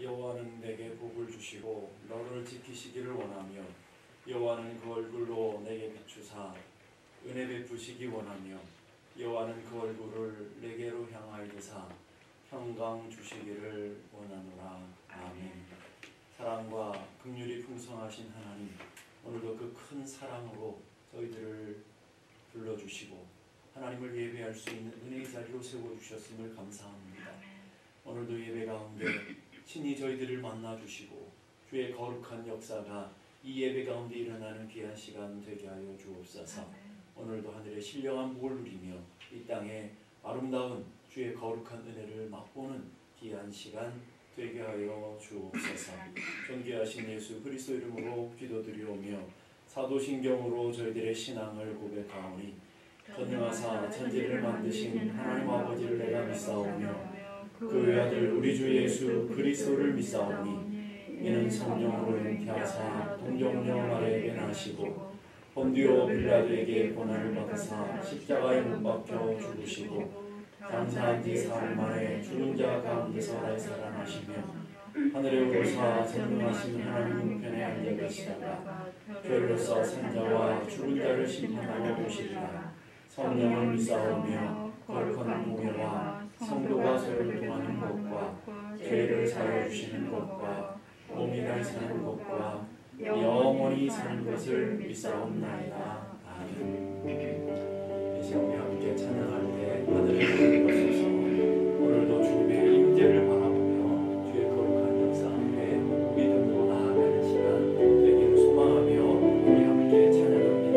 여호와는 내게 복을 주시고 너를 지키시기를 원하며 여호와는 그 얼굴로 내게 비추사 은혜 베푸시기 원하며 여호와는 그 얼굴을 내게로 향하여사 평강 주시기를 원하노라. 아멘. 사랑과 긍휼이 풍성하신 하나님, 오늘도 그 큰 사랑으로 저희들을 불러주시고 하나님을 예배할 수 있는 은혜의 자리로 세워주셨음을 감사합니다. 오늘도 예배 가운데 친히 저희들을 만나주시고 주의 거룩한 역사가 이 예배 가운데 일어나는 귀한 시간 되게 하여 주옵소서. 오늘도 하늘의 신령한 복을 누리며 이 땅에 아름다운 주의 거룩한 은혜를 맛보는 귀한 시간 되게 하여 주옵소서. 존귀하신 예수 그리스도 이름으로 기도드리오며 사도신경으로 저희들의 신앙을 고백하오니 전능하사 천지를 만드신 하나님 아버지를 내가 믿사오며 그 외아들 우리 주 예수 그리스도를 믿사오니 이는 성령으로 잉태하사 동정녀 마리아에게 나시고 본디오 빌라도에게 고난을 받으사 십자가에 못 박혀 죽으시고 장사한 지 사흘 만에 죽은 자 가운데서 다시 살아나시며 하늘에 오르사 전능하신 하나님 우편에 앉아 계시다가 죄로서 산자와 죽은 자를 심판하러 오시리라. 성령을 믿사오며 거룩한 공예와 성도가 서로를 통하는 것과 죄를 사하여 주시는 것과 몸이 다시 사는 것과 영원히 사는 것을 믿사옵나이다. 아멘. 이제 우리 함께 찬양할 때 하늘에 올라서서 오늘도 주님의 임재를 바라보며 주의 거룩한 역사 앞에 믿음으로 나아가는 시간 되기를 소망하며 우리 함께 찬양합니다.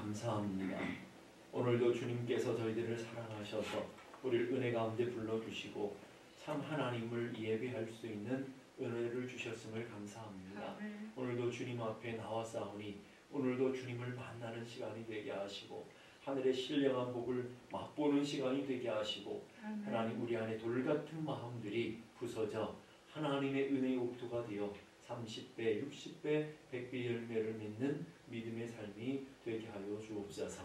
감사합니다. 오늘도 주님께서 저희들을 사랑하셔서 우리를 은혜 가운데 불러주시고 참 하나님을 예배할 수 있는 은혜를 주셨음을 감사합니다. 오늘도 주님 앞에 나와싸우니 오늘도 주님을 만나는 시간이 되게 하시고 하늘의 신령한 복을 맛보는 시간이 되게 하시고 하나님 우리 안에 돌같은 마음들이 부서져 하나님의 은혜의 옥토가 되어 30배, 60배, 100배 열매를 맺는 믿음의 삶이 되게 하여 주옵소서.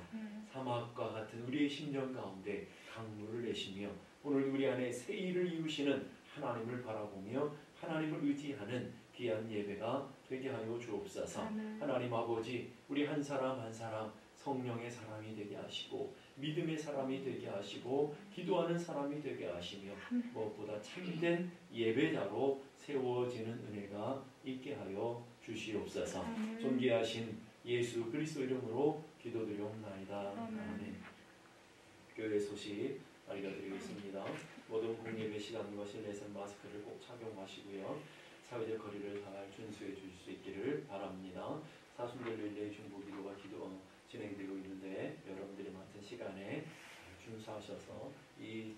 사막과 같은 우리의 심령 가운데 강물을 내시며 오늘 우리 안에 새 일을 이루시는 하나님을 바라보며 하나님을 의지하는 귀한 예배가 되게 하여 주옵소서. 하나님 아버지 우리 한 사람 한 사람 성령의 사람이 되게 하시고 믿음의 사람이 되게 하시고 기도하는 사람이 되게 하시며 무엇보다 참된 예배자로 세워지는 은혜가 있게 하여 주시옵소서. 존귀하신 예수 그리스도 이름으로 기도드리옵나이다. 아멘. 교회 소식 알려드리겠습니다. 모든 공예배 시간과 실내에서 마스크를 꼭 착용하시고요. 사회적 거리를 잘 준수해 주실 수 있기를 바랍니다. 사순절 릴레이 중보기도가 진행되고 있는데 여러분들이 맡은 시간에 준수하셔서 이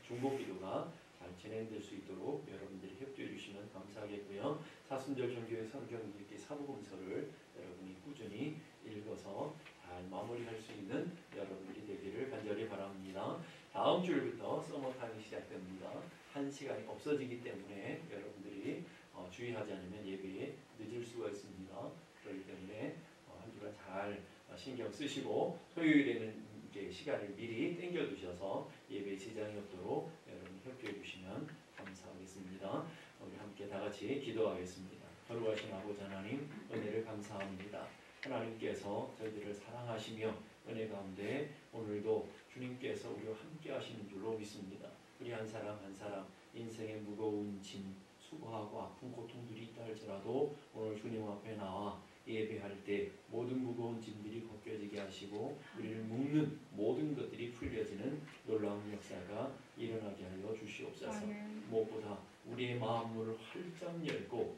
중보기도가 잘 진행될 수 있도록 여러분들이 협조해 주시면 감사하겠고요. 사순절 종교의 성경 읽기 사부금서를 여러분이 꾸준히 읽어서 잘 마무리할 수 있는 여러분들이 되기를 간절히 바랍니다. 다음 주일부터 서머타임이 시작됩니다. 한 시간이 없어지기 때문에 여러분들이 주의하지 않으면 예배에 늦을 수가 있습니다. 그렇기 때문에 한 주간 잘 신경 쓰시고 토요일에는 이렇게 시간을 미리 땡겨 두셔서 예배 지장이 없도록 여러분 협조해 주시면 감사하겠습니다. 우리 함께 다 같이 기도하겠습니다. 거룩하신 아버지 하나님 은혜를 감사합니다. 하나님께서 저희들을 사랑하시며 은혜 가운데 오늘도 주님께서 우리와 함께 하시는 줄로 믿습니다. 우리 한 사람 한 사람 인생의 무거운 짐 수고하고 아픈 고통들이 있다 할지라도 오늘 주님 앞에 나와 예배할 때 모든 무거운 짐들이 벗겨지게 하시고 우리를 묶는 모든 것들이 풀려지는 놀라운 역사가 일어나게 하여 주시옵소서. 무엇보다 우리의 마음을 활짝 열고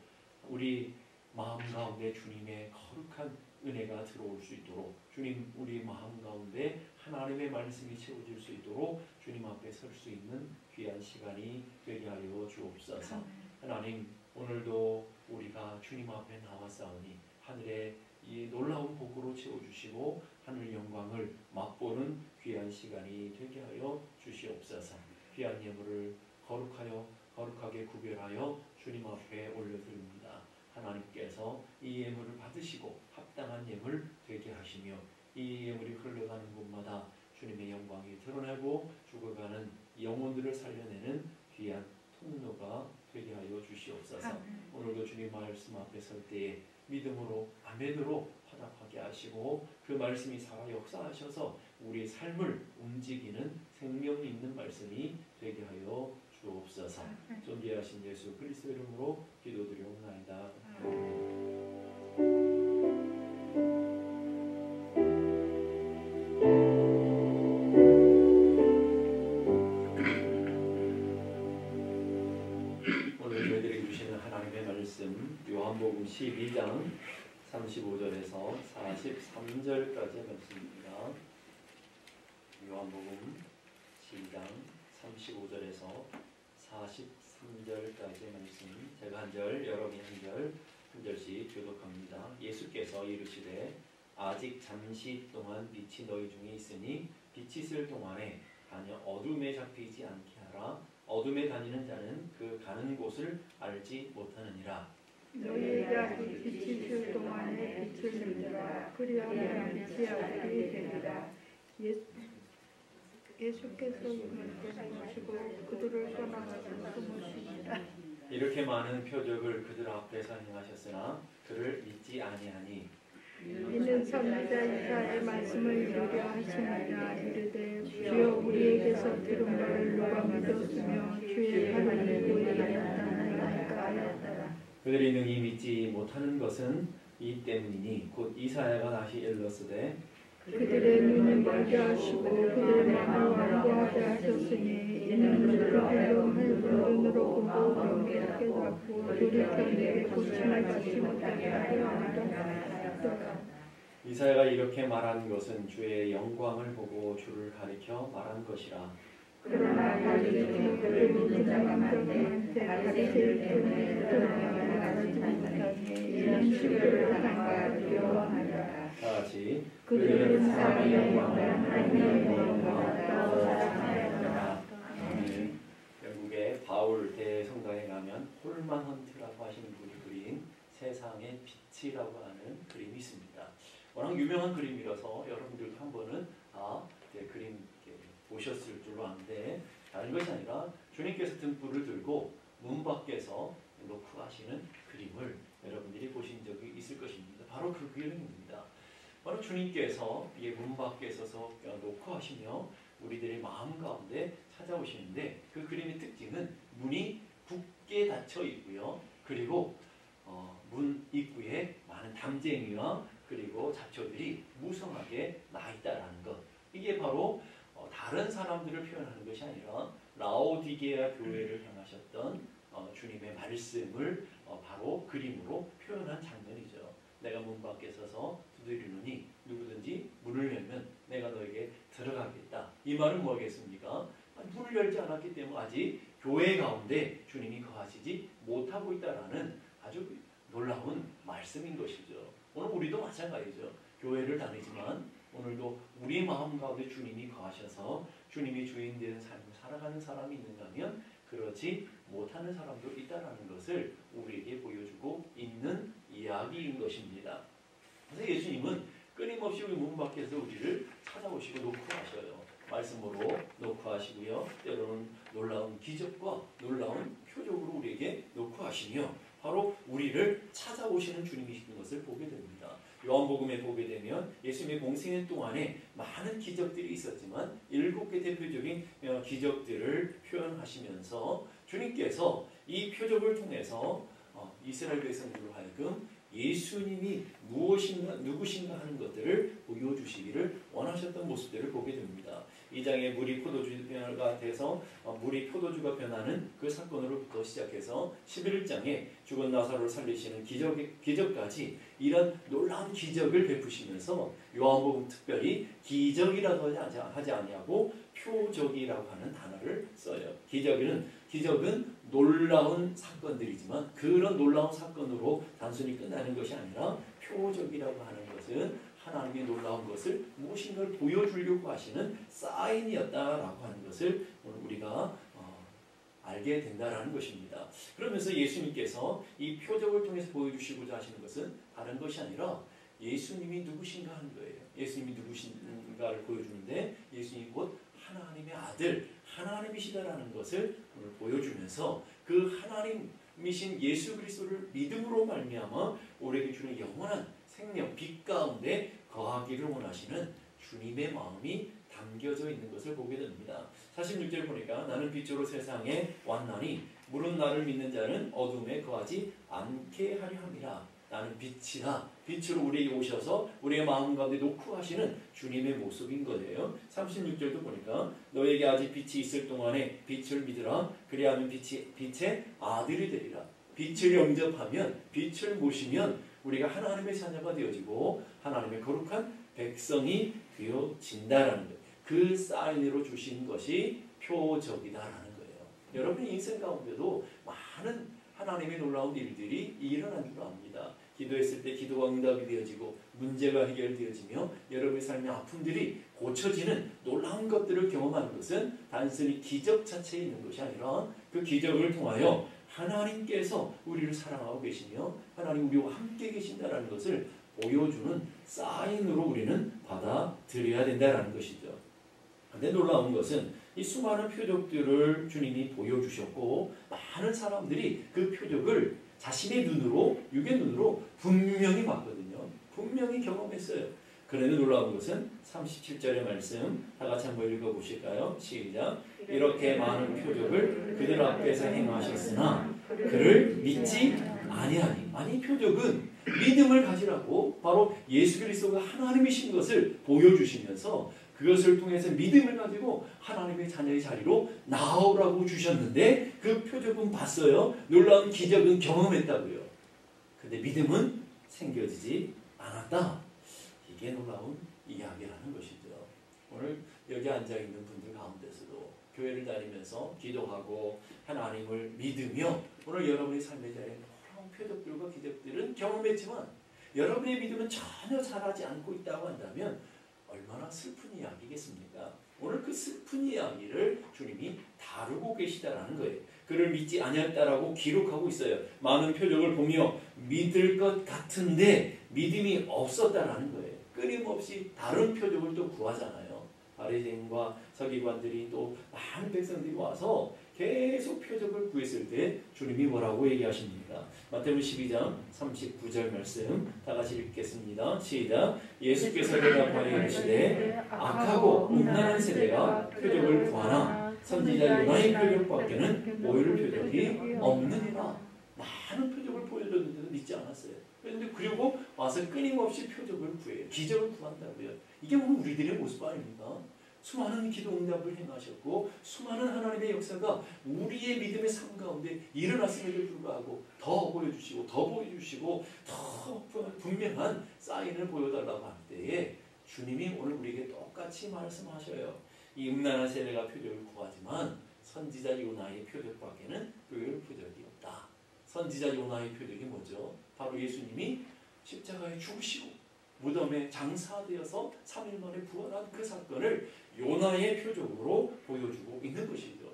우리 마음 가운데 주님의 거룩한 은혜가 들어올 수 있도록 주님 우리 마음 가운데 하나님의 말씀이 채워질 수 있도록 주님 앞에 설 수 있는 귀한 시간이 되게 하여 주옵소서. 하나님 오늘도 우리가 주님 앞에 나와싸우니 하늘의 이 놀라운 복으로 채워주시고 하늘 영광을 맛보는 귀한 시간이 되게 하여 주시옵소서. 귀한 예물을 거룩하게 구별하여 주님 앞에 올려드립니다. 하나님께서 이 예물을 받으시고 합당한 예물 되게 하시며 이 예물이 흘러가는 곳마다 주님의 영광이 드러나고 죽어가는 영혼들을 살려내는 귀한 통로가 되게 하여 주시옵소서. 오늘도 주님 말씀 앞에 설 때에 믿음으로 아멘으로 화답하게 하시고 그 말씀이 살아 역사하셔서 우리의 삶을 움직이는 생명 있는 말씀이 되게 하여 주옵소서. 존귀하신 예수 그리스도 이름으로 기도드리옵나이다. 오늘 저희들에게 주시는 하나님의 말씀 요한복음 12장 35절에서 43절까지의 말씀입니다. 요한복음 12장 35절에서 43절까지의 말씀 제가 한 절 여러분이 한 절씩 교독합니다. 예수께서 이르시되 아직 잠시 동안 빛이 너희 중에 있으니 빛이 있을 동안에 다녀 어둠에 잡히지 않게 하라. 어둠에 다니는 자는 그 가는 곳을 알지 못하느니라. 너희에게 아직 빛이 있을 동안에 빛을 내라. 그리하면 빛이 알게 되리라. 예수께서 그들을 보시고 그들을 떠나가서 숨으시니라. 이렇게 많은 표적을 그들 앞에서 행하셨으나 그를 믿지 아니하니 이는 선지자 이사야의 말씀을 이루려 하시니라. 이르되 주여 우리에게서 들은 바를 누가 믿었으며 주의 발을 누구에게 나타나니까 하였더라. 그들이 능히 믿지 못하는 것은 이 때문이니 곧 이사야가 다시 일렀으되 그들의 눈을 멀게 하시고 그들의 마음을 완고하게 하셨으니 이는 그들로 하여금 눈으로 보고 병게 잡고 돌이켜 내게 고침을 받지 못하게 하려 함이라. 이사야가 이렇게 말한 것은 주의 영광을 보고 주를 가리켜 말한 것이라. 그러나 바리새인은 그를 믿는 자가 많은데 바리새인들 때문에 그들에게 나가지 못하니 이런 시교를 당한가 두려워하니라. 다같이 그들은 사람의 영광을 하나님의 영광보다 더 사랑하였더라. 아멘. 결국에 바울 대성당에 가면 홀만 헌트라고 하시는 분이 그린 세상의 빛이라고 하는 그림이 있습니다. 워낙 유명한 그림이라서 여러분들도 한 번은 그림 보셨을 줄로 아는데, 다른 것이 아니라 주님께서 등불을 들고 문 밖에서 놓고 하시는 그림을 여러분들이 보신 적이 있을 것입니다. 바로 그 그림입니다. 바로 주님께서 문 밖에 서서 놓고 하시며 우리들의 마음 가운데 찾아오시는데, 그 그림의 특징은 문이 굳게 닫혀 있고요. 그리고 문 입구에 많은 담쟁이와 그리고 잡초들이 무성하게 나 있다라는 것. 이게 바로 다른 사람들을 표현하는 것이 아니라 라오디게아 교회를 향하셨던 주님의 말씀을 바로 그림으로 표현한 장면이죠. 내가 문 밖에 서서 두드리노니 누구든지 문을 열면 내가 너에게 들어가겠다. 이 말은 뭐겠습니까? 문을 열지 않았기 때문에 아직 교회 가운데 주님이 거하시지 못하고 있다라는 아주 놀라운 말씀인 것이죠. 오늘 우리도 마찬가지죠. 교회를 다니지만 오늘도 우리 마음 가운데 주님이 거하셔서 주님이 주인 되는 삶을 살아가는 사람이 있는가 하면 그렇지 못하는 사람도 있다는 것을 우리에게 보여주고 있는 이야기인 것입니다. 그래서 예수님은 끊임없이 우리 문 밖에서 우리를 찾아오시고 노크하셔요. 말씀으로 노크하시고요. 때로는 놀라운 기적과 놀라운 표적으로 우리에게 노크하시며 바로 우리를 찾아오시는 주님이신 것을 보게 됩니다. 요한복음에 보게 되면 예수님의 공생애 동안에 많은 기적들이 있었지만 7개 대표적인 기적들을 표현하시면서 주님께서 이 표적을 통해서 이스라엘 백성들로 하여금 예수님이 누구신가 하는 것들을 보여주시기를 원하셨던 모습들을 보게 됩니다. 2장에 물이 포도주가 돼서 물이 포도주가 변하는 그 사건으로부터 시작해서 11장에 죽은 나사로를 살리시는 기적까지 이런 놀라운 기적을 베푸시면서 요한복음 특별히 기적이라고 하지 아니하고 표적이라고 하는 단어를 써요. 기적은 놀라운 사건들이지만 그런 놀라운 사건으로 단순히 끝나는 것이 아니라 표적이라고 하는 것은 하나님의 놀라운 것을 무엇인가를 보여주려고 하시는 사인이었다라고 하는 것을 오늘 우리가 알게 된다라는 것입니다. 그러면서 예수님께서 이 표적을 통해서 보여주시고자 하시는 것은 다른 것이 아니라 예수님이 누구신가 하는 거예요. 예수님이 누구신가를 보여주는데 예수님이 곧 하나님의 아들, 하나님이시다라는 것을 오늘 보여주면서 그 하나님이신 예수 그리스도를 믿음으로 말미암아 우리에게 주는 영원한 생명, 빛 가운데 거하기를 원하시는 주님의 마음이 담겨져 있는 것을 보게 됩니다. 46절 보니까 나는 빛으로 세상에 왔나니 물은 나를 믿는 자는 어둠에 거하지 않게 하려 함이라. 나는 빛이라. 빛으로 우리에게 오셔서 우리의 마음 가운데 놓고 하시는 주님의 모습인 거예요. 36절도 보니까 너에게 아직 빛이 있을 동안에 빛을 믿으라. 그리하면 빛의 아들이 되리라. 빛을 영접하면, 빛을 모시면 우리가 하나님의 자녀가 되어지고 하나님의 거룩한 백성이 되어진다라는 거예요. 그 사인으로 주신 것이 표적이다라는 거예요. 여러분의 인생 가운데도 많은 하나님의 놀라운 일들이 일어난 줄 압니다. 기도했을 때 기도가 응답이 되어지고 문제가 해결되어지며 여러분의 삶의 아픔들이 고쳐지는 놀라운 것들을 경험하는 것은 단순히 기적 자체에 있는 것이 아니라 그 기적을 통하여 하나님께서 우리를 사랑하고 계시며 하나님 우리와 함께 계신다는 것을 보여주는 사인으로 우리는 받아들여야 된다는 것이죠. 그런데 놀라운 것은 이 수많은 표적들을 주님이 보여주셨고 많은 사람들이 그 표적을 자신의 눈으로, 육의 눈으로 분명히 봤거든요. 분명히 경험했어요. 그런데 놀라운 것은 37절의 말씀 다 같이 한번 읽어보실까요? 시작. 이렇게 많은 표적을 그들 앞에서 행하셨으나 그를 믿지 아니하니. 아니 표적은 믿음을 가지라고 바로 예수 그리스도가 하나님이신 것을 보여주시면서 그것을 통해서 믿음을 가지고 하나님의 자녀의 자리로 나오라고 주셨는데 그 표적은 봤어요. 놀라운 기적은 경험했다고요. 근데 믿음은 생겨지지 않았다. 이게 이게 놀라운 이야기라는 것이죠. 오늘 여기 앉아있는 분들 가운데서도 교회를 다니면서 기도하고 하나님을 믿으며 오늘 여러분의 삶의 자리에 놀라운 표적들과 기적들은 경험했지만 여러분의 믿음은 전혀 자라지 않고 있다고 한다면 얼마나 슬픈 이야기겠습니까? 오늘 그 슬픈 이야기를 주님이 다루고 계시다라는 거예요. 그를 믿지 아니했다라고 기록하고 있어요. 많은 표적을 보며 믿을 것 같은데 믿음이 없었다라는 거예요. 끊임없이 다른 표적을 또 구하잖아요. 바리새인과 서기관들이 또 많은 백성들이 와서 계속 표적을 구했을 때 주님이 뭐라고 얘기하십니까? 마태복음 12장 39절 말씀 다 같이 읽겠습니다. 시작. 예수께서 대답하여 이르시되 악하고 음란한 세대가 표적을 구하나 선지자 요나의 표적밖에는 보일 표적이 없느니라. 많은 표적을 보여줬는데도 믿지 않았어요. 그런데 그리고 와서 끊임없이 표적을 구해요. 기적을 구한다고요. 이게 뭐 우리들의 모습 아닙니까? 수많은 기도 응답을 행하셨고 수많은 하나님의 역사가 우리의 믿음의 삶 가운데 일어났음에도 불구하고 더 보여주시고 더 보여주시고 더 분명한 사인을 보여달라고 할 때에 주님이 오늘 우리에게 똑같이 말씀하셔요. 이 음란한 세대가 표적을 구하지만 선지자 요나의 표적밖에는 보일 표적이 없다. 선지자 요나의 표적이 뭐죠? 바로 예수님이 십자가에 죽으시고 무덤에 장사되어서 3일 만에 부활한 그 사건을 요나의 표적으로 보여주고 있는 것이죠.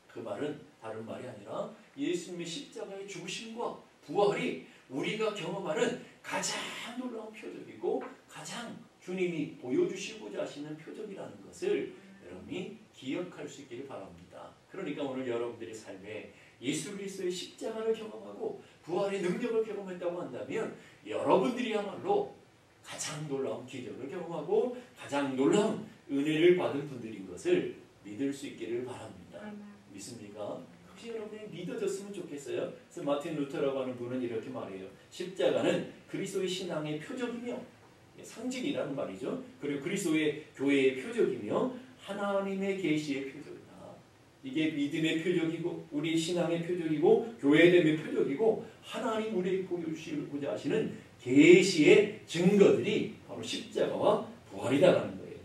그 말은 다른 말이 아니라 예수님의 십자가의 죽으심과 부활이 우리가 경험하는 가장 놀라운 표적이고 가장 주님이 보여주시고자 하시는 표적이라는 것을 여러분이 기억할 수 있기를 바랍니다. 그러니까 오늘 여러분들의 삶에 예수 그리스도의 십자가를 경험하고 부활의 능력을 경험했다고 한다면 여러분들이야말로 가장 놀라운 기적을 경험하고 가장 놀라운 은혜를 받은 분들인 것을 믿을 수 있기를 바랍니다. 믿습니까? 혹시 여러분이 믿어졌으면 좋겠어요. 그래서 마틴 루터라고 하는 분은 이렇게 말해요. 십자가는 그리스도의 신앙의 표적이며 상징이라는 말이죠. 그리고 그리스도의 교회의 표적이며 하나님의 계시의 표적이다. 이게 믿음의 표적이고 우리 신앙의 표적이고 교회됨의 표적이고 하나님 우리에게 보여주시고자 하시는 계시의 증거들이 바로 십자가와 부활이다라는 거예요.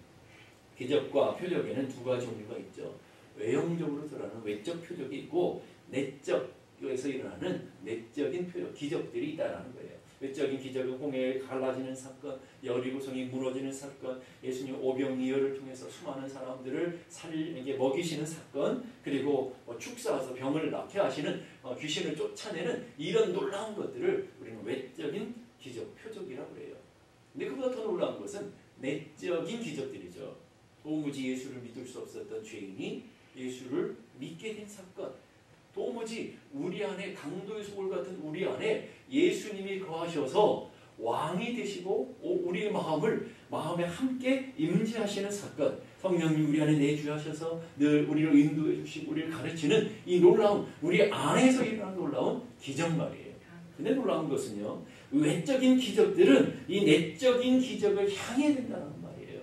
기적과 표적에는 두 가지 종류가 있죠. 외형적으로 드러나는 외적 표적이 있고 내적에서 일어나는 내적인 표적, 기적들이 있다라는 거예요. 외적인 기적은 홍해 갈라지는 사건, 여리고성이 무너지는 사건, 예수님 오병이어를 통해서 수많은 사람들을 먹이시는 사건, 그리고 축사해서 병을 낫게 하시는 귀신을 쫓아내는 이런 놀라운 것들을 우리는 외적인 기적, 표적이라고 해요. 근데 그보다 더 놀라운 것은 내적인 기적들이죠. 도무지 예수를 믿을 수 없었던 죄인이 예수를 믿게 된 사건, 도무지 우리 안에 강도의 소굴 같은 우리 안에 예수님이 거하셔서 왕이 되시고 우리의 마음에 함께 임재하시는 사건, 성령님 우리 안에 내주하셔서 늘 우리를 인도해 주시고 우리를 가르치는 이 놀라운 우리 안에서 일어나는 놀라운 기적 말이에요. 근데 놀라운 것은요, 외적인 기적들은 이 내적인 기적을 향해야 된다는 말이에요.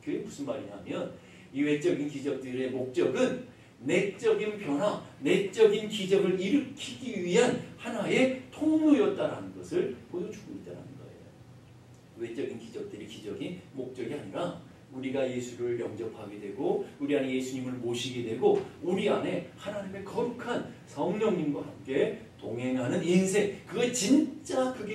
그게 무슨 말이냐면 이 외적인 기적들의 목적은 내적인 변화, 내적인 기적을 일으키기 위한 하나의 통로였다라는 것을 보여주고 있다는 거예요. 외적인 기적들이 기적이 목적이 아니라 우리가 예수를 영접하게 되고 우리 안에 예수님을 모시게 되고 우리 안에 하나님의 거룩한 성령님과 함께 동행하는 인생, 그게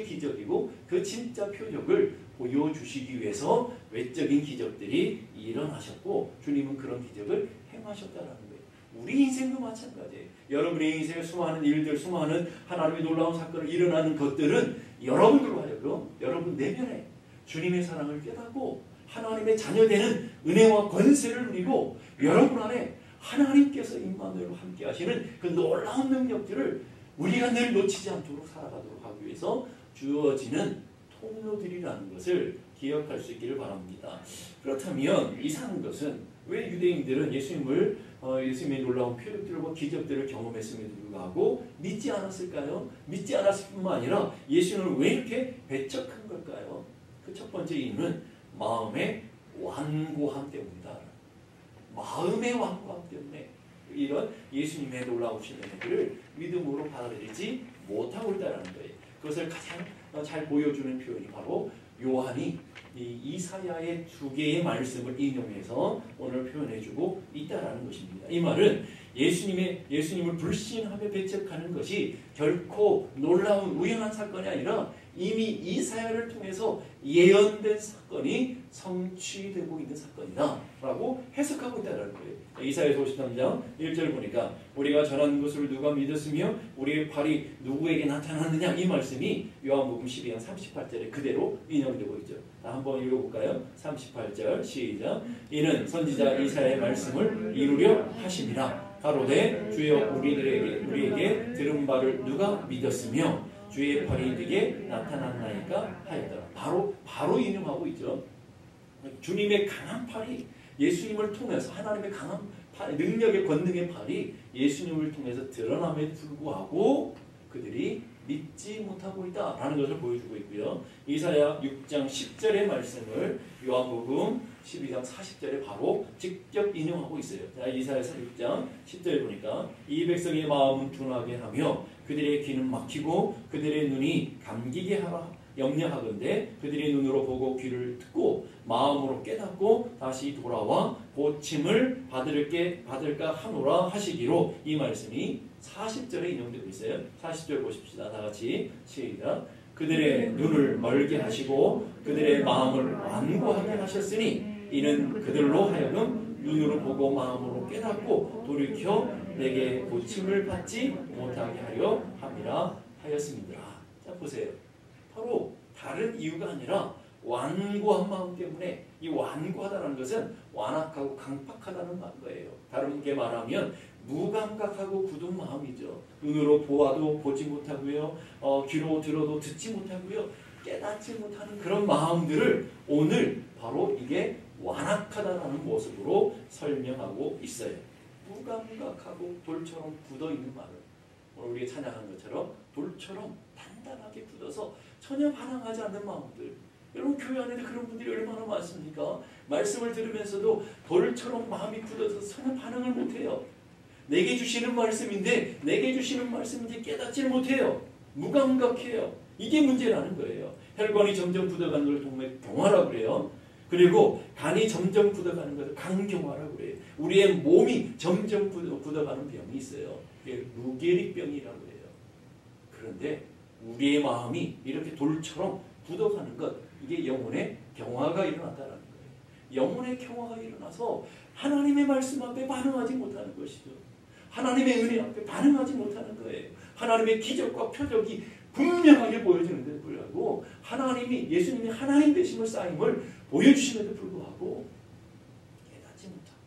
기적이고 그 진짜 표적을 보여주시기 위해서 외적인 기적들이 일어나셨고 주님은 그런 기적을 행하셨다라는 거예요. 우리 인생도 마찬가지예요. 여러분의 인생에 수많은 일들, 수많은 하나님의 놀라운 사건이 일어나는 것들은 여러분들로 하여금 여러분 내면에 주님의 사랑을 깨닫고 하나님의 자녀되는 은혜와 권세를 누리고 여러분 안에 하나님께서 임마누엘과 함께 하시는 그 놀라운 능력들을 우리가 늘 놓치지 않도록 살아가도록 하기 위해서 주어지는 통로들이라는 것을 기억할 수 있기를 바랍니다. 그렇다면 이상한 것은 왜 유대인들은 예수님의 놀라운 표적들과 기적들을 경험했음에도 불구하고 믿지 않았을까요? 믿지 않았을 뿐만 아니라 예수님을 왜 이렇게 배척한 걸까요? 그 첫 번째 이유는 마음의 완고함 때문이다. 마음의 완고함 때문에 이런 예수님의 놀라우신 은혜를 믿음으로 받아들이지 못하고 있다는 거예요. 그것을 가장 잘 보여주는 표현이 바로 요한이 이 이사야의 두 개의 말씀을 인용해서 오늘 표현해주고 있다라는 것입니다. 이 말은 예수님을 불신하며 배척하는 것이 결코 놀라운 우연한 사건이 아니라 이미 이사야를 통해서 예언된 사건이 성취되고 있는 사건이다 라고 해석하고 있다는 거예요. 이사야서 53장 1절 보니까 우리가 전한 것을 누가 믿었으며 우리의 발이 누구에게 나타났느냐 이 말씀이 요한복음 12장 38절에 그대로 인용되고 있죠. 한번 읽어볼까요? 38절 시작. 이는 선지자 이사야의 말씀을 이루려 하심이라. 가로되 주여 우리에게 들은 바를 누가 믿었으며 주의 팔이 네게 나타났나이까 하였더라. 바로 인용하고 있죠. 주님의 강한 팔이 예수님을 통해서 하나님의 강한 팔, 능력의 권능의 팔이 예수님을 통해서 드러남에 불구하고 그들이 믿지 못하고 있다라는 것을 보여주고 있고요. 이사야 6장 10절의 말씀을 요한복음 12장 40절에 바로 직접 인용하고 있어요. 자, 이사야서 6장 10절에 보니까 이 백성의 마음은 둔하게 하며 그들의 귀는 막히고 그들의 눈이 감기게 하라 염려하건대 그들의 눈으로 보고 귀를 듣고 마음으로 깨닫고 다시 돌아와 고침을 받을까 하노라 하시기로 이 말씀이 40절에 인용되고 있어요. 40절 보십시다. 다 같이 시작. 그들의 눈을 멀게 하시고 그들의 마음을 완고하게 하셨으니 이는 그들로 하여금 눈으로 보고 마음으로 깨닫고 돌이켜 내게 고침을 받지 못하게 하려 함이라 하였습니다. 자 보세요. 바로 다른 이유가 아니라 완고한 마음 때문에 이 완고하다는 것은 완악하고 강팍하다는 거예요. 다르게 말하면 무감각하고 굳은 마음이죠. 눈으로 보아도 보지 못하고요. 귀로 들어도 듣지 못하고요. 깨닫지 못하는 그런 마음들을 오늘 바로 이게 완악하다라는 모습으로 설명하고 있어요. 무감각하고 돌처럼 굳어있는 마음. 오늘 우리가 찬양한 것처럼 돌처럼 단단하게 굳어서 전혀 반항하지 않는 마음들. 여러분 교회 안에 그런 분들이 얼마나 많습니까? 말씀을 들으면서도 돌처럼 마음이 굳어서 전혀 반응을 못해요. 내게 주시는 말씀인데 내게 주시는 말씀인지 깨닫지를 못해요. 무감각해요. 이게 문제라는 거예요. 혈관이 점점 굳어가는 걸 동맥경화라고 그래요. 그리고 간이 점점 굳어가는 것을 간경화라고 그래요. 우리의 몸이 점점 굳어가는 병이 있어요. 그게 루게릭병이라고 해요. 그런데 우리의 마음이 이렇게 돌처럼 굳어가는 것, 이게 영혼의 경화가 일어났다는 거예요. 영혼의 경화가 일어나서 하나님의 말씀 앞에 반응하지 못하는 것이죠. 하나님의 은혜 앞에 반응하지 못하는 거예요. 하나님의 기적과 표적이 분명하게 보여지는데도 불구하고 하나님이 예수님이 하나님 되심을 쌓임을 보여주심에도 불구하고 깨닫지 못하고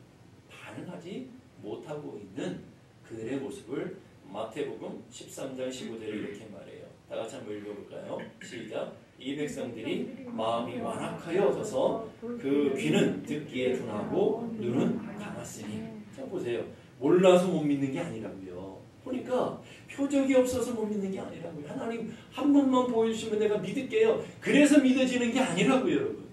반응하지 못하고 있는 그들의 모습을 마태복음 13장 15절에 이렇게 말해요. 다 같이 한번 읽어볼까요? 시작. 이 백성들이 마음이 완악하여져서 그 귀는 듣기에 둔하고 눈은 감았으니. 자 보세요. 몰라서 못 믿는 게 아니라고요. 보니까 표적이 없어서 못 믿는 게 아니라고요. 하나님 한 번만 보여주시면 내가 믿을게요. 그래서 믿어지는 게 아니라고요, 여러분.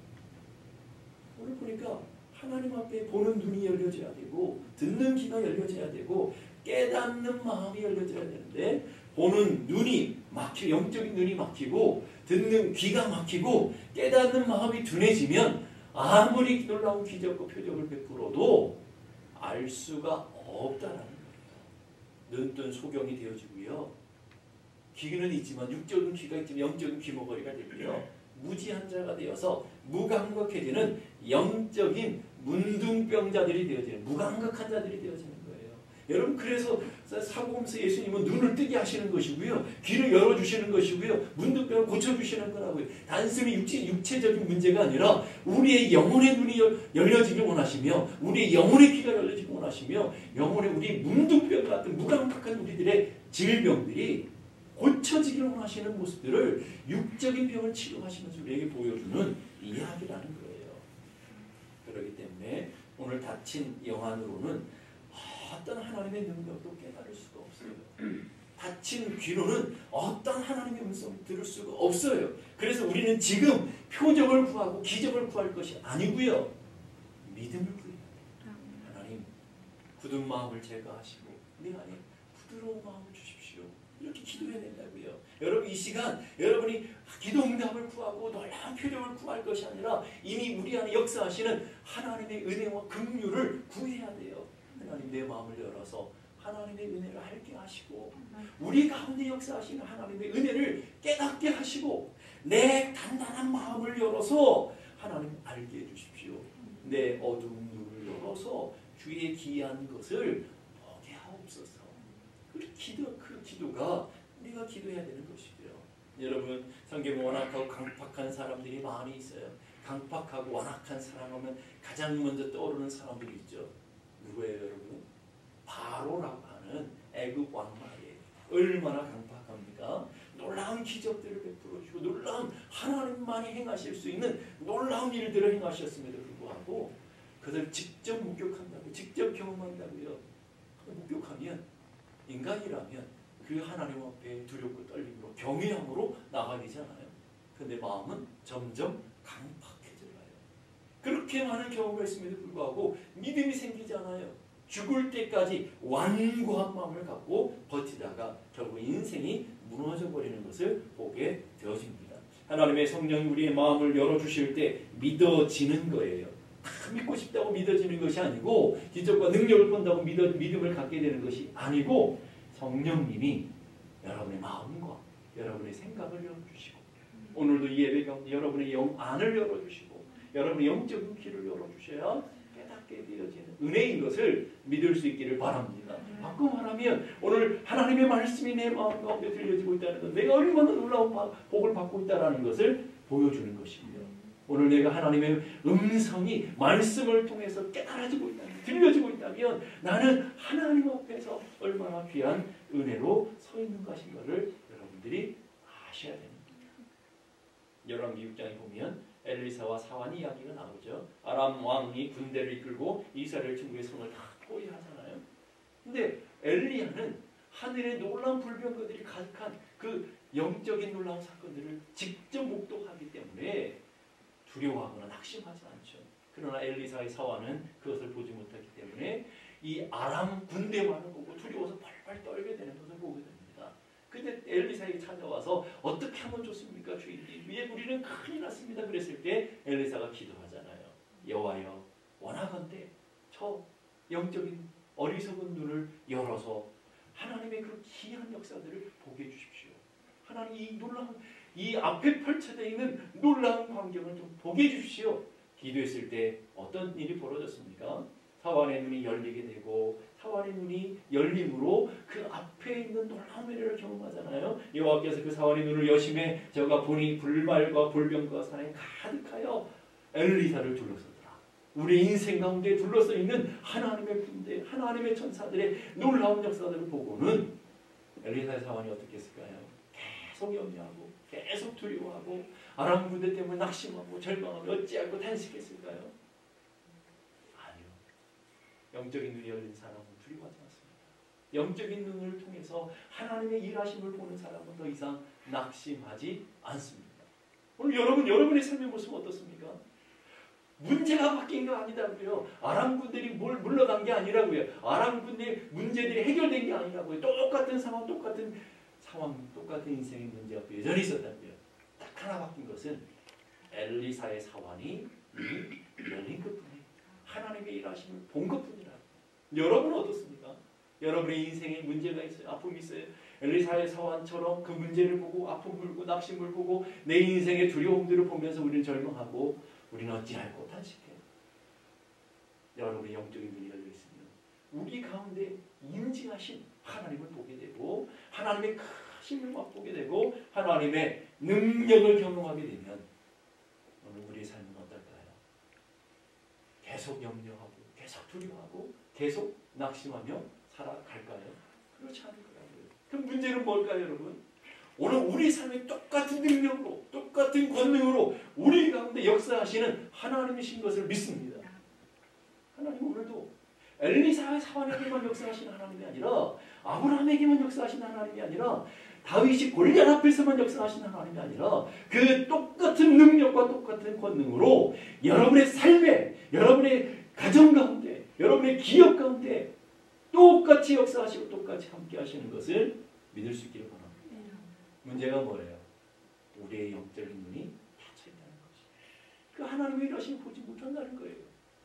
오늘 보니까 하나님 앞에 보는 눈이 열려져야 되고 듣는 귀가 열려져야 되고 깨닫는 마음이 열려져야 되는데 보는 눈이 막히고 영적인 눈이 막히고 듣는 귀가 막히고 깨닫는 마음이 둔해지면 아무리 놀라운 기적과 표적을 베풀어도 알 수가 없다라는 거예요. 눈뜬 소경이 되어지고요. 귀는 있지만 육적인 귀가 있지만 영적인 귀머거리가 되고요. 무지한 자가 되어서 무감각해지는 영적인 문둥병자들이 되어지는 무감각한 자들이 되어지는 거예요. 여러분 그래서 사복음서 예수님은 눈을 뜨게 하시는 것이고요. 귀를 열어주시는 것이고요. 문둥병을 고쳐주시는 거라고요. 단순히 육체적인 문제가 아니라 우리의 영혼의 눈이 열려지길 원하시며 우리의 영혼의 귀가 열려지길 원하시며 영혼의 우리 문둥병 같은 무감각한 우리들의 질병들이 고쳐지길 원하시는 모습들을 육적인 병을 치료하시면서 우리에게 보여주는 이야기라는 거예요. 그렇기 때문에 오늘 닫힌 영안으로는 어떤 하나님의 능력도 깨달을 수가 없어요. 닫힌 귀로는 어떤 하나님의 음성을 들을 수가 없어요. 그래서 우리는 지금 표적을 구하고 기적을 구할 것이 아니고요. 믿음을 구해야 돼요. 하나님 굳은 마음을 제거하시고 우리 안에 부드러운 마음을 주십시오. 이렇게 기도해야 된다고요. 여러분 이 시간 여러분이 기도 응답을 구하고 놀라운 표적을 구할 것이 아니라 이미 우리 안에 역사하시는 하나님의 은혜와 긍휼을 구해야 돼요. 하나님 내 마음을 열어서 하나님의 은혜를 알게 하시고 우리 가운데 역사하시는 하나님의 은혜를 깨닫게 하시고 내 단단한 마음을 열어서 하나님 알게 해주십시오. 내 어두운 눈을 열어서 주의 기이한 것을 보게 하옵소서. 그 기도가 우리가 기도해야 되는 것이죠. 여러분 성경에 완악하고 강팍한 사람들이 많이 있어요. 강팍하고 완악한 사람하면 가장 먼저 떠오르는 사람들이 있죠. 누구예요 여러분? 바로라고 하는 애굽 왕말이에요. 얼마나 강팍합니까? 놀라운 기적들을 베풀어 주고 놀라운 하나님만이 행하실 수 있는 놀라운 일들을 행하셨음에도 불구하고 그들 직접 목격한다고 직접 경험한다고요. 목격하면 인간이라면 그 하나님 앞에 두렵고 떨림으로 경외함으로 나가기잖아요. 그런데 마음은 점점 강팍해져가요. 그렇게 많은 경험을 했음에도 불구하고 믿음이 생기지 않아요. 죽을 때까지 완고한 마음을 갖고 버티다가 결국 인생이 무너져 버리는 것을 보게 되어집니다. 하나님의 성령이 우리의 마음을 열어주실 때 믿어지는 거예요. 믿고 싶다고 믿어지는 것이 아니고 기적과 능력을 본다고 믿음을 갖게 되는 것이 아니고 성령님이 여러분의 마음과 여러분의 생각을 열어주시고 오늘도 이 예배 가운데 여러분의 영 안을 열어주시고 여러분의 영적인 귀를 열어주셔야 깨닫게 되어지는 은혜인 것을 믿을 수 있기를 바랍니다. 바꿔 말하면 오늘 하나님의 말씀이 내 마음 가운데 들려지고 있다는 것, 내가 얼마나 놀라운 복을 받고 있다는 것을 보여주는 것입니다. 오늘 내가 하나님의 음성이 말씀을 통해서 깨달아지고 있다면, 들려지고 있다면 나는 하나님 앞에서 얼마나 귀한 은혜로 서 있는 것인가를 여러분들이 아셔야 됩니다. 열왕기 6장에 보면 엘리사와 사환 이야기가 나오죠. 아람 왕이 군대를 이끌고 이스라엘 친구의 성을 다 포위하잖아요. 근데 엘리야는 하늘의 놀라운 불병거들이 가득한 그 영적인 놀라운 사건들을 직접 목도하기 때문에 두려워하거나 낙심하지 않죠. 그러나 엘리사의 사환은 그것을 보지 못하기 때문에 이 아람 군대만을 보고 두려워서 발발 떨게 되는 것을 보게 됩니다. 근데 엘리사에게 찾아와서 어떻게 하면 좋습니까? 주인님, 위에 우리는 큰일 났습니다. 그랬을 때 엘리사가 기도하잖아요. 여호와여, 원하건대 저 영적인 어리석은 눈을 열어서 하나님의 그 기이한 역사들을 보게 해주십시오. 하나님 이 놀라운 이 앞에 펼쳐져 있는 놀라운 광경을 좀 보게 해주십시오. 기도했을 때 어떤 일이 벌어졌습니까? 사환의 눈이 열리게 되고 사환의 눈이 열림으로 그 앞에 있는 놀라운 은혜를 경험하잖아요. 여호와께서 그 사환의 눈을 여심해 저가 보니 불말과 불병과 산에 가득하여 엘리사를 둘러서더라. 우리 인생 가운데 둘러서 있는 하나님의 군대, 하나님의 천사들의 놀라운 역사들을 보고는 엘리사의 사환이 어떻게 했을까요? 계속 염려하고 계속 두려워하고 아람 군대 때문에 낙심하고 절망하며 어찌하고 탄식했을까요? 아니요. 영적인 눈이 열린 사람은 두려워하지 않습니다. 영적인 눈을 통해서 하나님의 일하심을 보는 사람은 더 이상 낙심하지 않습니다. 오늘 여러분의 삶의 모습은 어떻습니까? 문제가 바뀐 거 아니다고요. 아람 군들이 물러간 게 아니라고요. 아람 군대의 문제들이 해결된 게 아니라고요. 똑같은 상황, 똑같은 인생의 문제 앞에 여전히 있었다고요. 딱 하나 바뀐 것은 엘리사의 사환이 열린 것뿐이에요. 하나님의 일하심을 본 것뿐이라고. 여러분은 어떻습니까? 여러분의 인생에 문제가 있어요. 아픔이 있어요. 엘리사의 사환처럼 그 문제를 보고 아픔을 보고 낙심을 보고 내 인생의 두려움들을 보면서 우리는 절망하고 우리는 어찌할꼬 탄식해요. 여러분의 영적인 눈이 열려 있으면 우리 가운데 임재하신 하나님을 보게 되고 하나님의 크심을 맛보게 되고 하나님의 능력을 경험하게 되면 오늘 우리의 삶은 어떨까요? 계속 염려하고 계속 두려워하고 계속 낙심하며 살아갈까요? 그렇지 않을 거라고요. 그 문제는 뭘까요, 여러분? 오늘 우리 삶에 똑같은 능력으로 똑같은 권능으로 우리 가운데 역사하시는 하나님이신 것을 믿습니다. 하나님 오늘도 엘리사의 사환에게만 역사하시는 하나님이 아니라 아브라함에게만 역사하시는 하나님이 아니라 다윗이 골리앗 앞에서만 역사하시는 하나님이 아니라 그 똑같은 능력과 똑같은 권능으로 여러분의 삶에 여러분의 가정 가운데 여러분의 기업 가운데 똑같이 역사하시고 똑같이 함께 하시는 것을 믿을 수 있기를 바랍니다. 문제가 뭐예요? 우리의 영적인 눈이 닫혀 있다는 것이. 그 하나님의 일하심을 보지 못한다는 거예요.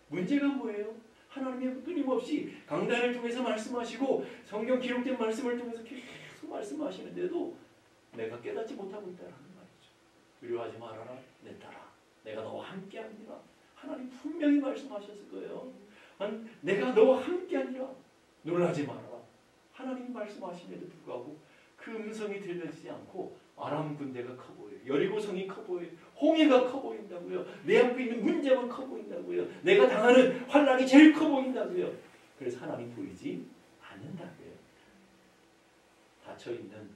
문제가 뭐예요? 하나님이 끊임없이 강단을 통해서 말씀하시고 성경 기록된 말씀을 통해서 계속 말씀하시는데도 내가 깨닫지 못하고 있다는 말이죠. 두려워하지 말아라 내 딸아, 내가 너와 함께하니라. 하나님 분명히 말씀하셨을 거예요. 내가 너와 함께하니라. 놀라지 말아라. 하나님이 말씀하심에도 불구하고 그 음성이 들려지지 않고 아람 군대가 커 보여요. 여리고성이 커 보여요. 홍해가 커 보인다고요. 내 앞에 있는 문제만 커 보인다고요. 내가 당하는 환난이 제일 커 보인다고요. 그래서 하나님 보이지 않는다고요. 닫혀있는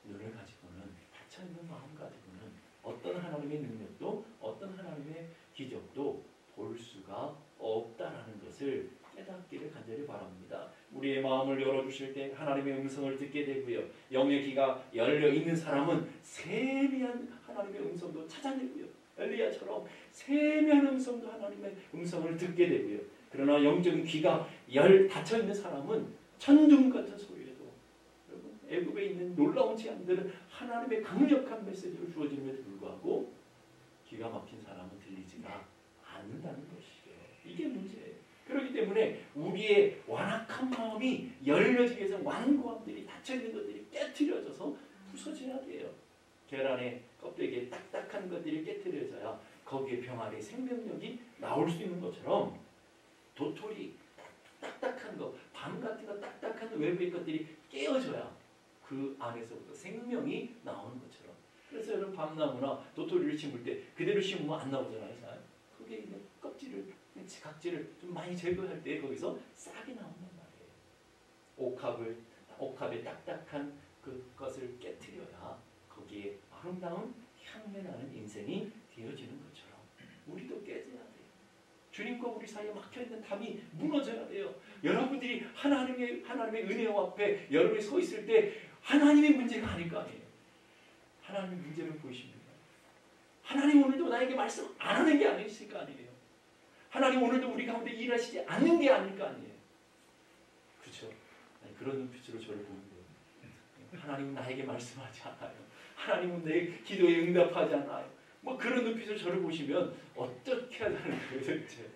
눈을 가지고는, 닫혀있는 마음 가지고는 어떤 하나님의 능력도 어떤 하나님의 기적도 볼 수가 없다라는 것을 깨닫기를 간절히 바랍니다. 우리의 마음을 열어주실 때 하나님의 음성을 듣게 되고요. 영의 귀가 열려 있는 사람은 세미한 하나님의 음성도 찾아내고요. 엘리야처럼 세미한 음성도 하나님의 음성을 듣게 되고요. 그러나 영적인 귀가 닫혀 있는 사람은 천둥 같은 소리에도, 여러분 애굽에 있는 놀라운 재앙들은 하나님의 강력한 메시지로 주어짐에도 불구하고 귀가 막힌 사람은 들리지가 않는다는 것이에요. 이게 문제예요. 그렇기 때문에 우리의 완악한 마음이 열려지기 위해서 완고함들이 닫혀있는 것들이 깨트려져서 부서져야 돼요. 계란의 껍데기에 딱딱한 것들이 깨트려져야 거기에 병아리 생명력이 나올 수 있는 것처럼 도토리 딱딱한 거, 밤 같은 거 딱딱한 외부의 것들이 깨어져야 그 안에서부터 생명이 나오는 것처럼. 그래서 여러분 밤나무나 도토리를 심을 때 그대로 심으면 안 나오잖아요. 잘. 그게 있는 껍질을, 각질을 좀 많이 제거할 때 거기서 싹이 나온단 말이에요. 옥합의 딱딱한 그것을 깨트려야 거기에 아름다운 향내나는 인생이 되어지는 것처럼 우리도 깨져야 돼요. 주님과 우리 사이에 막혀있는 담이 무너져야 돼요. 여러분들이 하나님의 은혜와 앞에 여러분이 서 있을 때 하나님의 문제가 아닐 거 아니에요. 하나님의 문제를 보이십니다. 하나님 오늘도 나에게 말씀 안 하는 게 아니실 거 아니에요. 하나님 오늘도 우리 가운데 일하시지 않는 게 아닐 거 아니에요. 그렇죠? 그런 눈빛으로 저를 보는 거예요. 하나님은 나에게 말씀하지 않아요. 하나님은 내 기도에 응답하지 않아요. 뭐 그런 눈빛으로 저를 보시면 어떻게 하자는 거예요 도대체.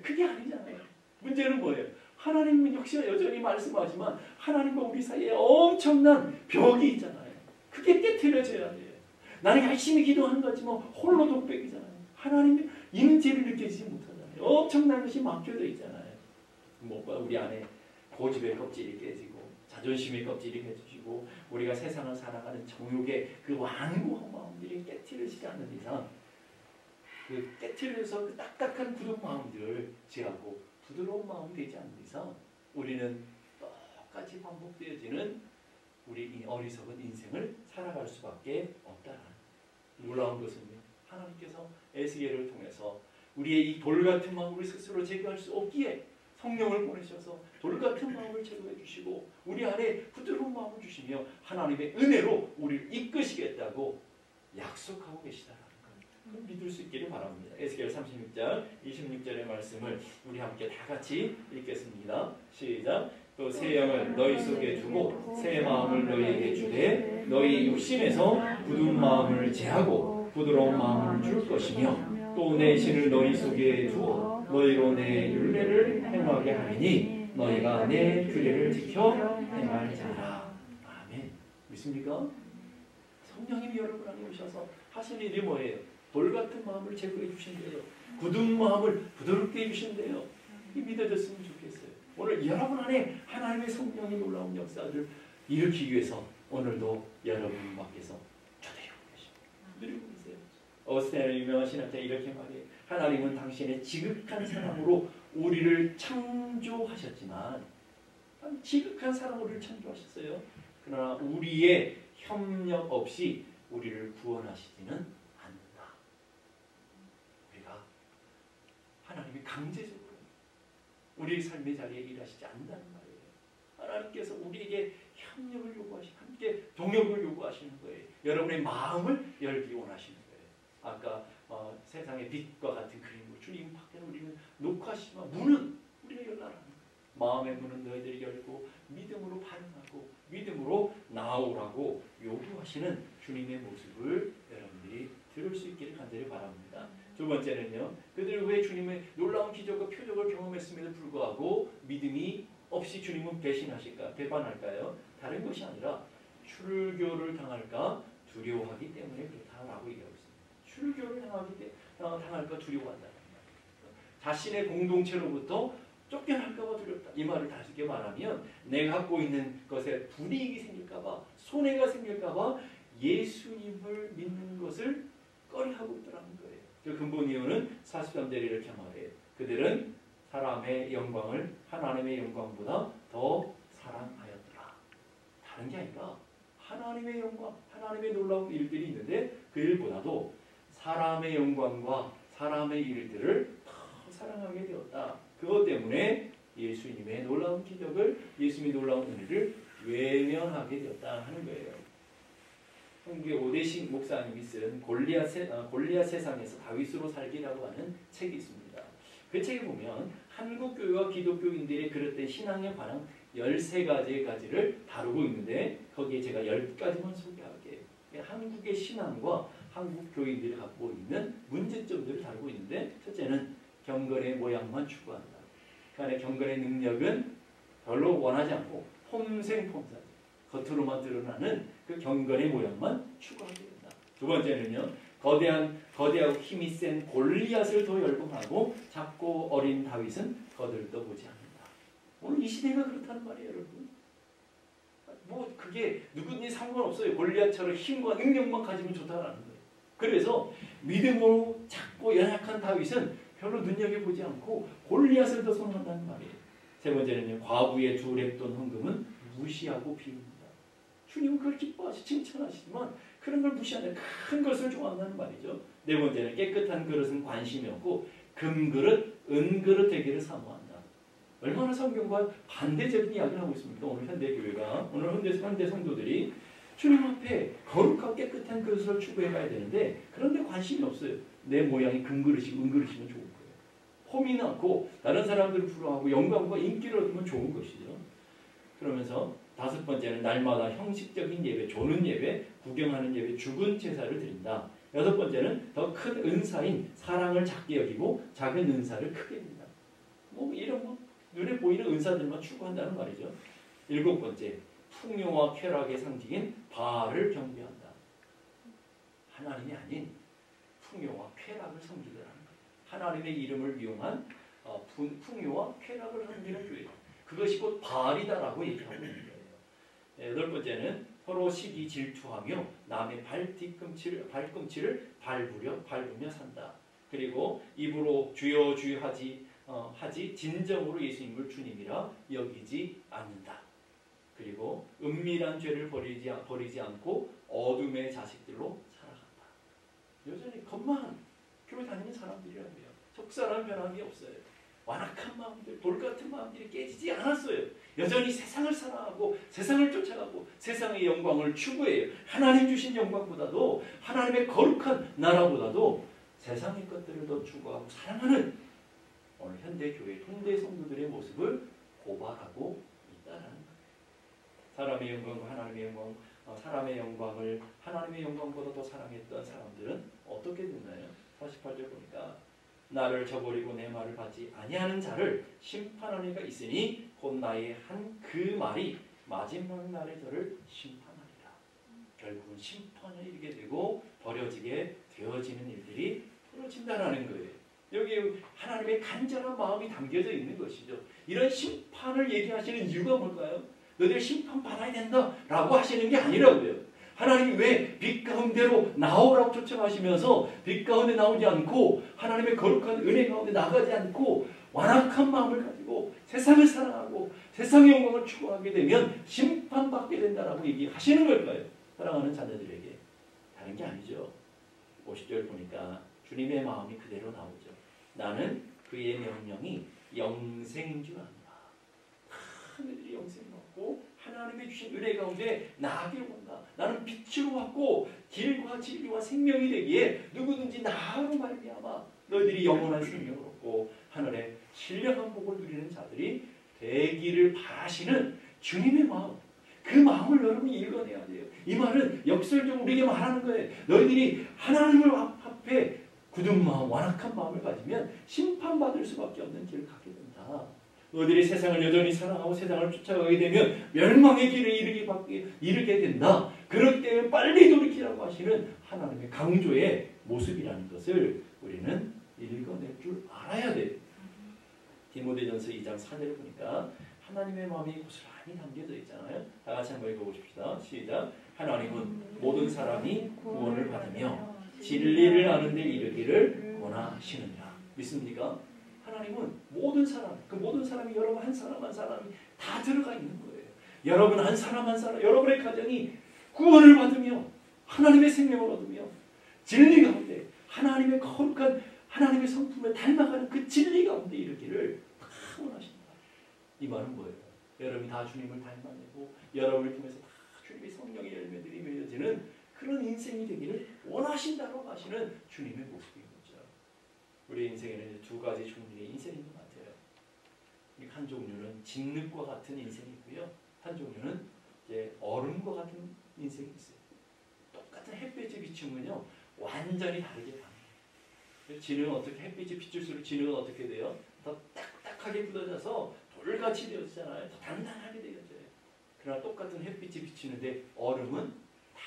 그게 아니잖아요. 문제는 뭐예요? 하나님은 역시 여전히 말씀하지만 하나님과 우리 사이에 엄청난 벽이 있잖아요. 그게 깨트려져야 돼요. 나는 열심히 기도하는 거지 뭐 홀로 독백이잖아요. 하나님의 임재를 느끼지 못하잖아요. 엄청난 것이 막혀져 있잖아요. 뭐 우리 안에 고집의 껍질이 깨지고 자존심의 껍질이 깨지고 우리가 세상을 살아가는 정욕의 그 완고한 마음들이 깨트려지지 않는 이상 그 깨트려서 그 딱딱한 굳은 마음들을 제하고 부드러운 마음이 되지 않는 이상 우리는 똑같이 반복되어지는 우리 이 어리석은 인생을 살아갈 수밖에 없다는 놀라운 것은요. 하나님께서 에스겔을 통해서 우리의 이 돌같은 마음을 스스로 제거할 수 없기에 성령을 보내셔서 돌같은 마음을 제거해 주시고 우리 안에 부드러운 마음을 주시며 하나님의 은혜로 우리를 이끄시겠다고 약속하고 계시다는 걸 믿을 수 있기를 바랍니다. 에스겔 36장 26절의 말씀을 우리 함께 다 같이 읽겠습니다. 시작. 또 새 영을 너희 속에 두고 새 마음을 너희에게 주되 너희 육신에서 굳은 마음을 제하고 부드러운 마음을 줄 것이며 또 내 신을 너희 속에 두어 너희로 내 율례를 행하게 하리니 너희가 내 규례를 지켜 행할지니라. 아멘. 믿습니까? 성령님이 여러분 안에 오셔서 하신 일이 뭐예요? 돌같은 마음을 제거해 주신대요. 굳은 마음을 부드럽게 해주신대요. 이 믿어졌으면 좋겠어요. 오늘 여러분 안에 하나님의 성령이 놀라운 역사를 일으키기 위해서 오늘도 여러분 밖에서 초대하고 계십니다. 누리고 계세요. 어스텔의 유명한 신학자 이렇게 말해요. 하나님은 당신의 지극한 사랑으로 우리를 창조하셨지만 지극한 사랑으로 우리를 창조하셨어요. 그러나 우리의 협력 없이 우리를 구원하시지는 않는다. 우리가 하나님이 강제적으로 우리 삶의 자리에 일하시지 않는다는 말이에요. 하나님께서 우리에게 협력을 요구하시고 함께 동역을 요구하시는 거예요. 여러분의 마음을 열기 원하시는 거예요. 아까 세상의 빛과 같은 그림으로 주님 밖에는 우리는 녹화시지만 문은 우리가 열라라는 거예요. 마음의 문은 너희들이 열고 믿음으로 반응하고 믿음으로 나오라고 요구하시는 주님의 모습을 여러분들이 들을 수 있기를 간절히 바랍니다. 두 번째는요. 그들은 왜 주님의 놀라운 기적과 표적을 경험했음에도 불구하고 믿음이 없이 주님은 배반할까요? 다른 것이 아니라 출교를 당할까 두려워하기 때문에 그렇다라고 얘기하고 있습니다. 출교를 당할까 두려워한다. 자신의 공동체로부터 쫓겨날까봐 두렵다. 이 말을 다르게 말하면 내가 갖고 있는 것에 불이익이 생길까봐, 손해가 생길까봐 예수님을 믿는 것을 꺼려하고 있더라는 거예요. 그 근본 이유는 43절에 이렇게 말해요. 그들은 사람의 영광을 하나님의 영광보다 더 사랑하였더라. 다른 게 아니라 하나님의 영광, 하나님의 놀라운 일들이 있는데 그 일보다도 사람의 영광과 사람의 일들을 더 사랑하게 되었다. 그것 때문에 예수님의 놀라운 기적을, 예수님의 놀라운 은혜를 외면하게 되었다 하는 거예요. 한국의 오대식 목사님이 쓴 골리앗 세상에서 다윗으로 살기라고 하는 책이 있습니다. 그 책에 보면 한국 교회와 기독교인들의 그릇된 신앙에 관한 13가지를 다루고 있는데 거기에 제가 10가지만 소개할게요. 한국의 신앙과 한국 교인들이 갖고 있는 문제점들을 다루고 있는데 첫째는 경건의 모양만 추구한다. 그러니까 경건의 능력은 별로 원하지 않고 폼생폼사 겉으로만 드러나는 그 경건의 모양만 추구하게 된다. 두 번째는요. 거대하고 힘이 센 골리앗을 더 열봉하고 작고 어린 다윗은 거들떠보지 않는다. 오늘 이 시대가 그렇다는 말이에요, 여러분. 뭐 그게 누구든지 상관없어요. 골리앗처럼 힘과 능력만 가지면 좋다는 거예요. 그래서 믿음으로 작고 연약한 다윗은 별로 눈여겨보지 않고 골리앗을 더 선호한다는 말이에요. 세 번째는요. 과부의 두 랩돈 헌금은 무시하고 비웁니다. 주님은 그걸 기뻐하시 칭찬하시지만 그런 걸 무시하는 큰 것을 좋아한다는 말이죠. 네 번째는 깨끗한 그릇은 관심이 없고 금그릇, 은그릇 되기를 사모한다. 얼마나 성경과 반대적인 이야기를 하고 있습니까? 오늘 현대교회가, 오늘 현대 성도들이 주님 앞에 거룩하고 깨끗한 그릇을 추구해가야 되는데 그런데 관심이 없어요. 내 모양이 금그릇이고 은그릇이면 좋은 거예요. 폼이 나고 다른 사람들을 부러워하고 영광과 인기를 얻으면 좋은 것이죠. 그러면서 다섯 번째는 날마다 형식적인 예배, 조는 예배, 구경하는 예배, 죽은 제사를 드린다. 여섯 번째는 더 큰 은사인 사랑을 작게 여기고 작은 은사를 크게 든다. 뭐 이런 눈에 보이는 은사들만 추구한다는 말이죠. 일곱 번째, 풍요와 쾌락의 상징인 바알을 경배한다. 하나님이 아닌 풍요와 쾌락을 섬기더라는 거예요. 하나님의 이름을 이용한 풍요와 쾌락을 섬기는 교회. 그것이 곧 바알이다라고 얘기하고 있는 거예요. 여덟 번째는 서로 시기 질투하며 남의 발꿈치를 밟으며 산다. 그리고 입으로 주여 주여 하지 진정으로 예수님을 주님이라 여기지 않는다. 그리고 은밀한 죄를 버리지 않고 어둠의 자식들로 살아간다. 여전히 건망한 교회 다니는 사람들이라고요. 속사람 변함이 없어요. 완악한 마음들, 돌같은 마음들이 깨지지 않았어요. 여전히 세상을 사랑하고 세상을 쫓아가고 세상의 영광을 추구해요. 하나님 주신 영광보다도 하나님의 거룩한 나라보다도 세상의 것들을 더 추구하고 사랑하는 오늘 현대교회, 현대 성도들의 모습을 고발하고 있다는 거예요. 사람의 영광과 하나님의 영광, 사람의 영광을 하나님의 영광보다 더 사랑했던 사람들은 어떻게 됐나요? 48절 보니까 나를 저버리고 내 말을 받지 아니하는 자를 심판하는 이가 있으니 곧 나의 한 그 말이 마지막 날에 저를 심판하리라. 결국은 심판을 이르게 되고 버려지게 되어지는 일들이 벌어진다라는 거예요. 여기 하나님의 간절한 마음이 담겨져 있는 것이죠. 이런 심판을 얘기하시는 이유가 뭘까요? 너희들 심판받아야 된다라고 하시는 게 아니라고요. 하나님이 왜 빛 가운데로 나오라고 초청하시면서 빛 가운데 나오지 않고 하나님의 거룩한 은혜 가운데 나가지 않고 완악한 마음을 가지고 세상을 사랑하고 세상의 영광을 추구하게 되면 심판받게 된다라고 얘기하시는 걸까요? 사랑하는 자녀들에게. 다른 게 아니죠. 50절 보니까 주님의 마음이 그대로 나오죠. 나는 그의 명령이 영생인 줄 안다. 하늘이 영생을 얻고 하나님의 주신 은혜 가운데 나아기를 본다. 나는 빛으로 왔고 길과 진리와 생명이 되기에 누구든지 나로 말미암아 너희들이 영원한 생명을 얻고 하늘에 신령한 복을 누리는 자들이 되기를 바라시는 주님의 마음, 그 마음을 여러분이 읽어내야 돼요. 이 말은 역설적으로 우리에게 말하는 거예요. 너희들이 하나님을 앞에 굳은 마음, 완악한 마음을 가지면 심판받을 수밖에 없는 길을 가게 된다. 너희들이 세상을 여전히 사랑하고 세상을 쫓아가게 되면 멸망의 길에 이르게 된다. 그럴 때 빨리 돌이키라고 하시는 하나님의 강조의 모습이라는 것을 우리는 읽어낼 줄 알아야 돼요. 디모데전서 2장 4절을 보니까 하나님의 마음이 고스란히 담겨져 있잖아요. 다 같이 한번 읽어보십시다. 시작. 하나님은 모든 사람이 구원을 받으며 진리를 아는 데 이르기를 원하시느니라. 믿습니까? 하나님은 모든 사람, 그 모든 사람이 여러분 한 사람 한 사람이 다 들어가 있는 거예요. 여러분 한 사람 한 사람, 여러분의 가정이 구원을 받으며 하나님의 생명을 얻으며 진리 가운데 하나님의 거룩한 하나님의 성품을 닮아가는 그 진리 가운데 이르기를 다 원하신다. 이 말은 뭐예요? 여러분이 다 주님을 닮아내고 여러분을 통해서 다 주님의 성령의 열매들이 맺어지는 그런 인생이 되기를 원하신다고 하시는 주님의 모습인 거죠. 우리 인생에는 이제 두 가지 종류의 인생인 것 같아요. 한 종류는 진흙과 같은 인생이고요. 한 종류는 이제 얼음과 같은 인생이 있어요. 똑같은 햇빛이 비추면요, 완전히 다르게 반응해요. 진흙은 어떻게 햇빛이 비출수록 진흙은 어떻게 돼요? 더 딱딱하게 굳어져서 돌같이 되어지잖아요. 더 단단하게 되어져요. 그러나 똑같은 햇빛이 비치는데 얼음은 다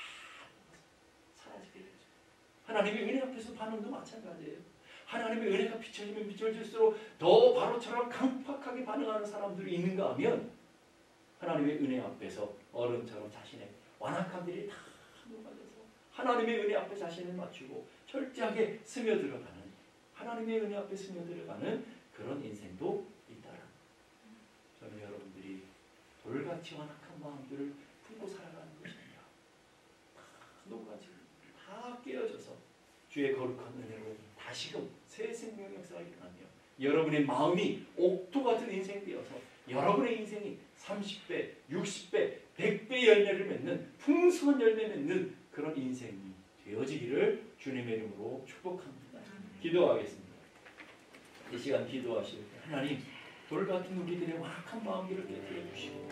사라지게 되죠. 하나님의 은혜 앞에서 반응도 마찬가지예요. 하나님의 은혜가 비춰지면 비춰질수록 더 바로처럼 강팍하게 반응하는 사람들이 있는가 하면 하나님의 은혜 앞에서 얼음처럼 자신의 완악함들이 다 녹아져서 하나님의 은혜 앞에 자신을 맞추고 철저하게 스며들어가는, 하나님의 은혜 앞에 스며들어가는 그런 인생도 있다라는 거예요. 저는 여러분들이 돌같이 완악한 마음들을 품고 살아가는 것입니다. 다 녹아지고 다 깨어져서 주의 거룩한 은혜로 다시금 새 생명 역사가 일어나며 여러분의 마음이 옥토 같은 인생이 되어서 여러분의 인생이 30배, 60배, 100배 열매를 맺는 풍성한 열매 맺는 그런 인생이 되어지기를 주님의 이름으로 축복합니다. 기도하겠습니다. 이 시간 기도하실 때 하나님, 돌같은 우리들의 완악한 마음들을 깨뜨려 주시고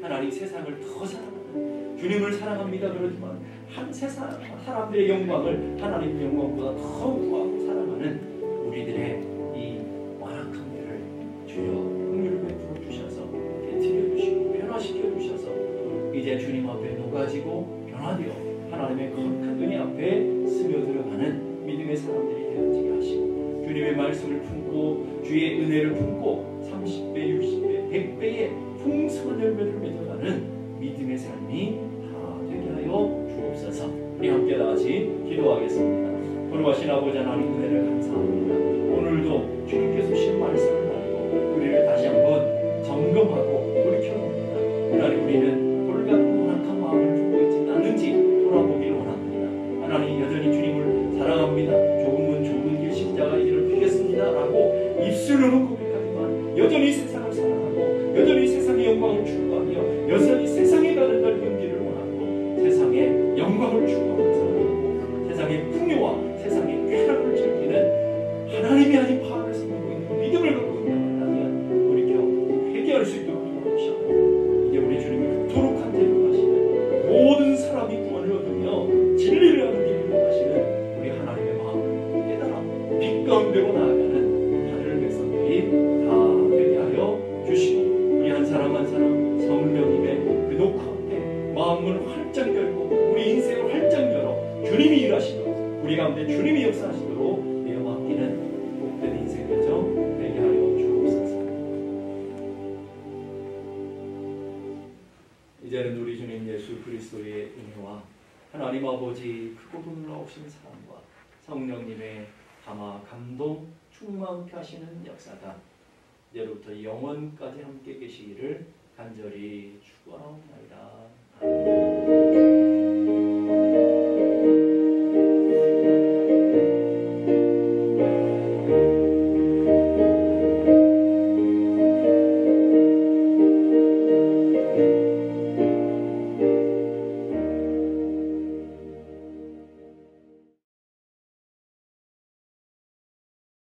하나님, 세상을 더 사랑하는, 주님을 사랑합니다 그러지만 한 세상 사람들의 영광을 하나님의 영광보다 더 구하고 사랑하는 우리들의 이 완악한 일을 주여 긍휼을 베풀어 주셔서 깨뜨려 주시고 변화시켜 주셔서 이제 주님 앞에 녹아지고 변화되어 하나님의 거룩한 은혜 앞에 스며들어가는 믿음의 사람들이 되어지게 하시고 주님의 말씀을 품고 주의 은혜를 품고 30배, 60배, 100배의 풍성한 열매를 맺어가는 믿음의 삶이 다 되게 하여 주옵소서. 우리 함께 다같이 기도하겠습니다. 거룩하신 아버지 하나님, 은혜를 감사합니다. 오늘도 주님께서 주신 말씀을 가지고 우리를 다시 한번 점검하고 돌이켜봅니다. 하나님, 우리는 돌같은 완악한 마음을 품고 있지 않는지 돌아보기를 원합니다. 하나님, 여전히 주님을 사랑합니다. 조금은 좁은 길 십자가의 길을 피겠습니다 라고 입술로는 고백하지만 여전히 세상을 사랑하고 여전히 세상의 영광을 추구하며 여전히 세상에 가는 넓은 길을 원하고 세상의 영광을 추구하며 살아가고 세상의 풍요와 세상의 쾌락을 즐기는 하나님이 아닌 파악을 섬기고 있는 믿음을 갖고 있다면 돌이켜 회개할 수 있도록 도와주시고 이제 우리 주님이 그토록 간절히 하시는 모든 사람이 구원을 얻으며 진리를 하는 길로 가시는 우리 하나님의 마음을 깨달아 빛 가운데로 나아가는 하늘 백성들이 다 되게 하여 주시고 우리 한 사람 한 사람 성령님의 그 녹화에 마음을 활짝 열고 우리 인생을 활짝 열어 주님이 일하시도록 우리 가운데 주님이 역사하시도록 내어 맡기는 복된 인생 여정 되게 하여 주옵소서. 이제는 우리 주님 예수 그리스도의 은혜와 하나님 아버지 크고 놀라우신 사랑과 성령님의 감화 감동 충만케 하시는 역사가 이제로부터 영원까지 함께 계시기를 간절히 축원하옵나이다.